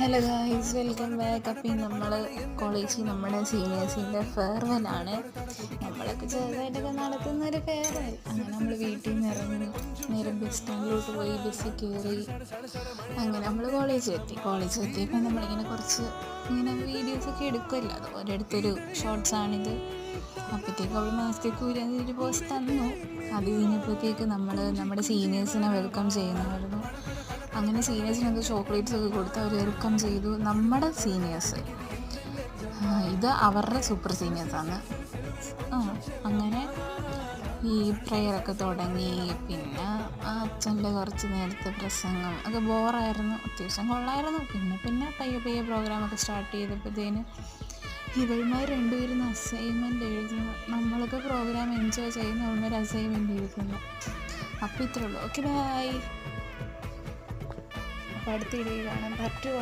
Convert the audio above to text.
Hello guys, welcome back. അപ്പം നമ്മൾ കോളേജിൽ നമ്മുടെ സീനിയേഴ്സിൻ്റെ ഫെയർവെല്ലാണ്. നമ്മളൊക്കെ ചെറുതായിട്ടൊക്കെ നടത്തുന്നൊരു ഫെയർവെൽ. അങ്ങനെ നമ്മൾ വീട്ടിൽ നിന്ന് ഇറങ്ങി നേരെ ബസ് സ്റ്റാൻഡിലോട്ട് പോയി, ബസ്സിൽ കയറി. അങ്ങനെ നമ്മൾ കോളേജിലെത്തിയപ്പോൾ നമ്മളിങ്ങനെ കുറച്ച് വീഡിയോസൊക്കെ എടുക്കുമല്ലോ, അത് ഓരോരുത്തൊരു ഷോർട്സാണിത്. അപ്പോഴത്തേക്ക് അവൾ മാസത്തേക്ക് ഒരു പോസ്റ്റ് തന്നു. അത് കഴിഞ്ഞപ്പോഴത്തേക്ക് നമ്മുടെ സീനിയേഴ്സിനെ വെൽക്കം ചെയ്യുന്നതായിരുന്നു. അങ്ങനെ സീനിയേഴ്സിനൊക്കെ ചോക്ലേറ്റ്സ് ഒക്കെ കൊടുത്ത് അവർ വെൽക്കം ചെയ്തു. നമ്മുടെ സീനിയേഴ്സ്, ഇത് അവരുടെ സൂപ്പർ സീനിയേഴ്സാണ്. അങ്ങനെ ഈ പ്രെയറൊക്കെ തുടങ്ങി. പിന്നെ അച്ഛൻ്റെ കുറച്ച് നേരത്തെ പ്രസംഗം ഒക്കെ ബോറായിരുന്നു, അത്യാവശ്യം കൊള്ളായിരുന്നു. പിന്നെ പയ്യെ പ്രോഗ്രാമൊക്കെ സ്റ്റാർട്ട് ചെയ്തപ്പോഴത്തേന് ഇവന്മാർ രണ്ടുപേരും അസൈൻമെൻറ്റ് എഴുതുന്നു. നമ്മളൊക്കെ പ്രോഗ്രാം എൻജോയ് ചെയ്യുന്ന ഇവന്മാർ അസൈൻമെൻറ്റ് എഴുതുന്നു. അപ്പോൾ ഇത്രേ ഉള്ളൂ. Okay, bye. അടുത്ത വീഡിയോ കാണാം. പാർട്ട് 2.